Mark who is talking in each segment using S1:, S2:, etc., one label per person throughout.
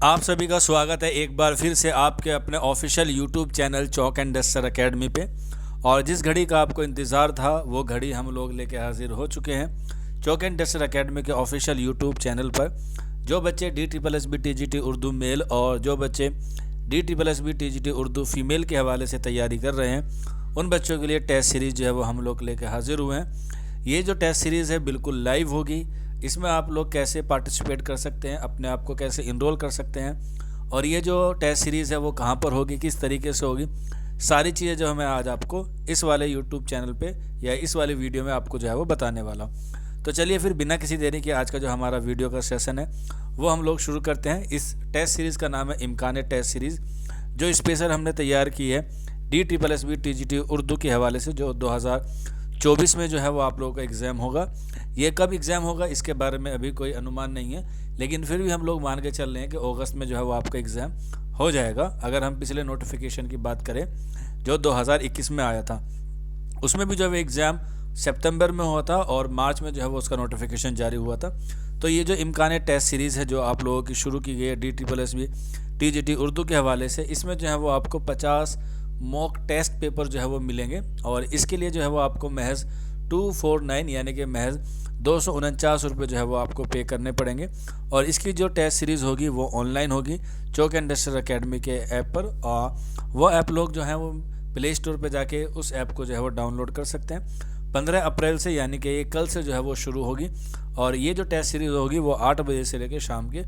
S1: आप सभी का स्वागत है एक बार फिर से आपके अपने official YouTube channel chalk and duster academy पे। और जिस घड़ी का आपको इंतज़ार था वो घड़ी हम लोग लेके हाजिर हो चुके हैं चॉक एंड डस्टर एकेडमी के ऑफिशियल यूट्यूब चैनल पर। जो बच्चे DSSB TGT उर्दू मेल और जो बच्चे DSSB TGT उर्दू फीमेल के हवाले से तैयारी कर रहे हैं उन बच्चों के लिए टेस्ट सीरीज़ जो है वो हम लोग लेके हाजिर हुए हैं। ये जो टेस्ट सीरीज़ है बिल्कुल लाइव होगी। इसमें आप लोग कैसे पार्टिसिपेट कर सकते हैं, अपने आप को कैसे इनरोल कर सकते हैं और ये जो टेस्ट सीरीज़ है वो कहाँ पर होगी, किस तरीके से होगी, सारी चीज़ें जो मैं आज आपको इस वाले यूट्यूब चैनल पे या इस वाले वीडियो में आपको जो है वो बताने वाला हूँ। तो चलिए फिर बिना किसी देरी के आज का जो हमारा वीडियो का सेशन है वो हम लोग शुरू करते हैं। इस टेस्ट सीरीज़ का नाम है इम्कान टेस्ट सीरीज़, जो स्पेशल हमने तैयार की है DSSB TGT उर्दू के हवाले से, जो 2024 में जो है वो आप लोगों का एग्ज़ाम होगा। ये कब एग्ज़ाम होगा इसके बारे में अभी कोई अनुमान नहीं है, लेकिन फिर भी हम लोग मान के चल रहे हैं कि अगस्त में जो है वो आपका एग्ज़ाम हो जाएगा। अगर हम पिछले नोटिफिकेशन की बात करें जो 2021 में आया था, उसमें भी जो है एग्ज़ाम सितंबर में हुआ था और मार्च में जो है वो उसका नोटिफिकेशन जारी हुआ था। तो ये जो इम्कान टेस्ट सीरीज़ है जो आप लोगों की शुरू की गई है DSSB TGT उर्दू के हवाले से, इसमें जो है वो आपको 50 मॉक टेस्ट पेपर जो है वो मिलेंगे और इसके लिए जो है वो आपको महज 249 यानी कि महज 249 रुपये जो है वो आपको पे करने पड़ेंगे। और इसकी जो टेस्ट सीरीज़ होगी वो ऑनलाइन होगी चॉक एंड डस्टर एकेडमी के ऐप पर। वो ऐप लोग जो है वो प्ले स्टोर पे जाके उस ऐप को जो है वो डाउनलोड कर सकते हैं। 15 अप्रैल से यानी कि ये कल से जो है वो शुरू होगी और ये जो टेस्ट सीरीज़ होगी वो 8 बजे से लेकर शाम के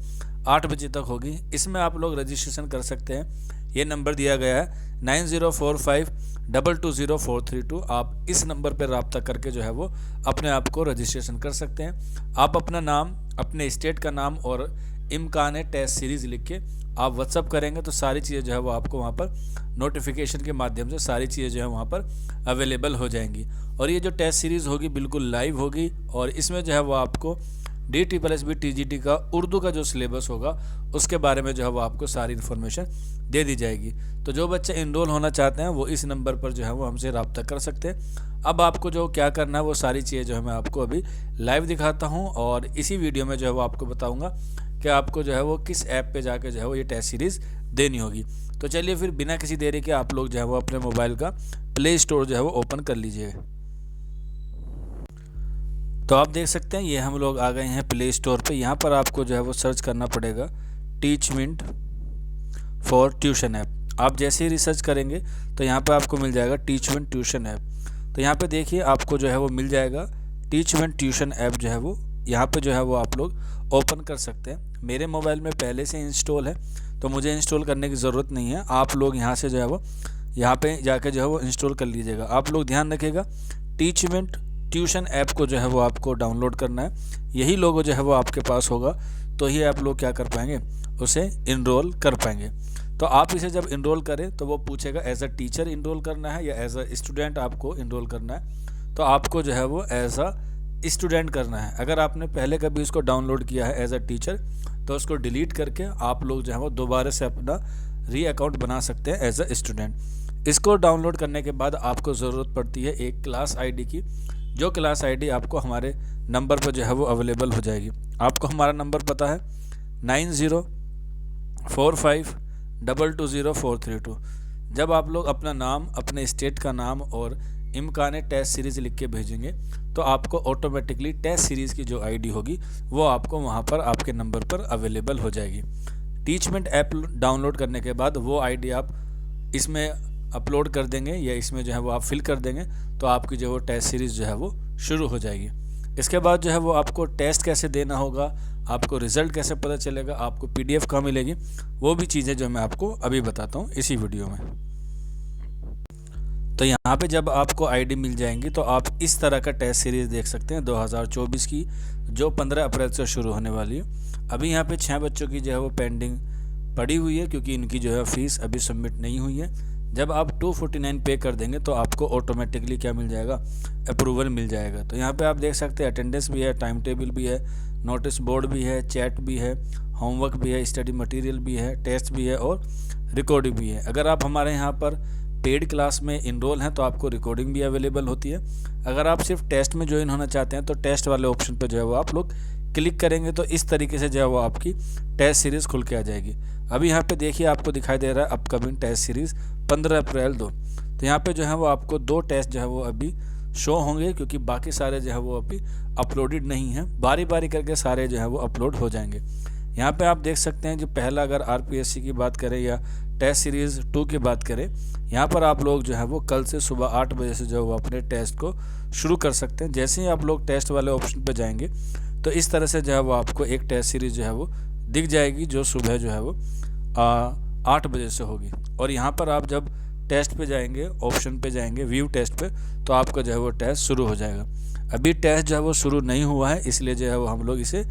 S1: 8 बजे तक होगी। इसमें आप लोग रजिस्ट्रेशन कर सकते हैं। ये नंबर दिया गया है 9045220432। आप इस नंबर पर रब्ता करके जो है वो अपने आप को रजिस्ट्रेशन कर सकते हैं। आप अपना नाम, अपने स्टेट का नाम और इम्कान टेस्ट सीरीज़ लिख के आप व्हाट्सअप करेंगे तो सारी चीज़ें जो है वो आपको वहाँ पर नोटिफिकेशन के माध्यम से सारी चीज़ें जो है वहाँ पर अवेलेबल हो जाएंगी। और ये जो टेस्ट सीरीज़ होगी बिल्कुल लाइव होगी और इसमें जो है वो आपको DSSB TGT का उर्दू का जो सिलेबस होगा उसके बारे में जो है वो आपको सारी इन्फॉर्मेशन दे दी जाएगी। तो जो बच्चे इनरोल होना चाहते हैं वो इस नंबर पर जो है वो हमसे रब्ता कर सकते हैं। अब आपको जो क्या करना है वो सारी चीज़ें जो है मैं आपको अभी लाइव दिखाता हूँ और इसी वीडियो में जो है वो आपको बताऊँगा कि आपको जो है वो किस ऐप पे जाके जो है वो ये टेस्ट सीरीज़ देनी होगी। तो चलिए फिर बिना किसी देरी के आप लोग जो है वो अपने मोबाइल का प्ले स्टोर जो है वो ओपन कर लीजिए। तो आप देख सकते हैं ये हम लोग आ गए हैं प्ले स्टोर पे। यहाँ पर आपको जो है वो सर्च करना पड़ेगा टीचमेंट फॉर ट्यूशन ऐप। आप जैसे ही रिसर्च करेंगे तो यहाँ पे आपको मिल जाएगा टीचमेंट ट्यूशन ऐप। तो यहाँ पे देखिए आपको जो है वो मिल जाएगा टीचमेंट ट्यूशन ऐप जो है वो यहाँ पे जो है वो आप लोग ओपन कर सकते हैं। मेरे मोबाइल में पहले से इंस्टॉल है तो मुझे इंस्टॉल करने की ज़रूरत नहीं है। आप लोग यहाँ से जो है वो यहाँ पे जाके जो है वो इंस्टॉल कर लीजिएगा। आप लोग ध्यान रखिएगा टीचमेंट ट्यूशन ऐप को जो है वो आपको डाउनलोड करना है। यही लोगो जो है वो आपके पास होगा तो ही आप लोग क्या कर पाएंगे, उसे इनरोल कर पाएंगे। तो आप इसे जब इनरोल करें तो वो पूछेगा एज अ टीचर इनरोल करना है या एज अ स्टूडेंट आपको इनरोल करना है। तो आपको जो है वो एज अ स्टूडेंट करना है। अगर आपने पहले कभी उसको डाउनलोड किया है एज अ टीचर तो उसको डिलीट करके आप लोग जो है वो दोबारा से अपना री अकाउंट बना सकते हैं एज अ स्टूडेंट। इसको डाउनलोड करने के बाद आपको ज़रूरत पड़ती है एक क्लास ID की, जो क्लास ID आपको हमारे नंबर पर जो है वो अवेलेबल हो जाएगी। आपको हमारा नंबर पता है 9045220432। जब आप लोग अपना नाम, अपने स्टेट का नाम और इम्कान टेस्ट सीरीज़ लिख के भेजेंगे तो आपको ऑटोमेटिकली टेस्ट सीरीज़ की जो ID होगी वो आपको वहाँ पर आपके नंबर पर अवेलेबल हो जाएगी। टीचमेंट ऐप डाउनलोड करने के बाद वो ID आप इसमें अपलोड कर देंगे या इसमें जो है वो आप फिल कर देंगे तो आपकी जो वो टेस्ट सीरीज़ जो है वो शुरू हो जाएगी। इसके बाद जो है वो आपको टेस्ट कैसे देना होगा, आपको रिज़ल्ट कैसे पता चलेगा, आपको PDF कहाँ मिलेगी, वो भी चीज़ें जो मैं आपको अभी बताता हूँ इसी वीडियो में। तो यहाँ पे जब आपको ID मिल जाएंगी तो आप इस तरह का टेस्ट सीरीज़ देख सकते हैं 2024 की, जो 15 अप्रैल से शुरू होने वाली है। अभी यहाँ पे 6 बच्चों की जो है वो पेंडिंग पड़ी हुई है क्योंकि इनकी जो है फ़ीस अभी सबमिट नहीं हुई है। जब आप 249 पे कर देंगे तो आपको ऑटोमेटिकली क्या मिल जाएगा, अप्रूवल मिल जाएगा। तो यहाँ पे आप देख सकते हैं अटेंडेंस भी है, टाइम टेबल भी है, नोटिस बोर्ड भी है, चैट भी है, होमवर्क भी है, स्टडी मटेरियल भी है, टेस्ट भी है और रिकॉर्डिंग भी है। अगर आप हमारे यहाँ पर पेड क्लास में इनरोल हैं तो आपको रिकॉर्डिंग भी अवेलेबल होती है। अगर आप सिर्फ टेस्ट में ज्वाइन होना चाहते हैं तो टेस्ट वाले ऑप्शन पर जो है वो आप लोग क्लिक करेंगे तो इस तरीके से जो है वो आपकी टेस्ट सीरीज़ खुल के आ जाएगी। अभी यहाँ पे देखिए आपको दिखाई दे रहा है अपकमिंग टेस्ट सीरीज़ 15 अप्रैल 2। तो यहाँ पे जो है वो आपको 2 टेस्ट जो है वो अभी शो होंगे, क्योंकि बाकी सारे जो है वो अभी अपलोडेड नहीं हैं। बारी बारी करके सारे जो है वो अपलोड हो जाएंगे। यहाँ पे आप देख सकते हैं जो पहला अगर आरपीएससी की बात करें या टेस्ट सीरीज़ 2 की बात करें, यहाँ पर आप लोग जो है वो कल से सुबह 8 बजे से जो है वो अपने टेस्ट को शुरू कर सकते हैं। जैसे ही आप लोग टेस्ट वाले ऑप्शन पर जाएंगे तो इस तरह से जो है वो आपको एक टेस्ट सीरीज़ जो है वो दिख जाएगी, जो सुबह जो है वो 8 बजे से होगी। और यहाँ पर आप जब टेस्ट पे जाएंगे, ऑप्शन पे जाएंगे व्यू टेस्ट पे, तो आपका जो है वो टेस्ट शुरू हो जाएगा। अभी टेस्ट जो है वो शुरू नहीं हुआ है, इसलिए जो है वो हम लोग इसे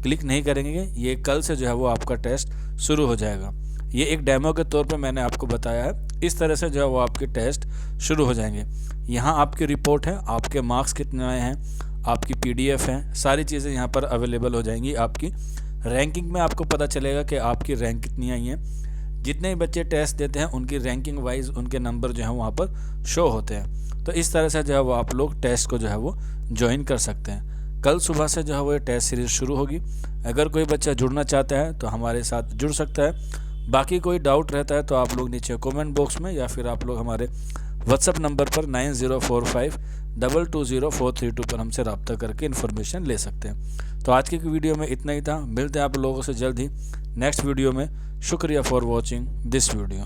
S1: क्लिक नहीं करेंगे। ये कल से जो है वो आपका टेस्ट शुरू हो जाएगा। ये एक डेमो के तौर पे मैंने आपको बताया है। इस तरह से जो है वो आपके टेस्ट शुरू हो जाएंगे। यहाँ आपकी रिपोर्ट है, आपके मार्क्स कितने आए हैं, आपकी PDF है, सारी चीज़ें यहाँ पर अवेलेबल हो जाएंगी। आपकी रैंकिंग में आपको पता चलेगा कि आपकी रैंक कितनी आई है। जितने भी बच्चे टेस्ट देते हैं उनकी रैंकिंग वाइज उनके नंबर जो है वहाँ पर शो होते हैं। तो इस तरह से जो है वो आप लोग टेस्ट को जो है वो ज्वाइन कर सकते हैं। कल सुबह से जो है वो टेस्ट सीरीज़ शुरू होगी। अगर कोई बच्चा जुड़ना चाहता है तो हमारे साथ जुड़ सकता है। बाकी कोई डाउट रहता है तो आप लोग नीचे कमेंट बॉक्स में या फिर आप लोग हमारे व्हाट्सएप नंबर पर 9045220432 पर हमसे रब्ता करके इन्फॉर्मेशन ले सकते हैं। तो आज की वीडियो में इतना ही था। मिलते हैं आप लोगों से जल्द ही नेक्स्ट वीडियो में। शुक्रिया फॉर वॉचिंग दिस वीडियो।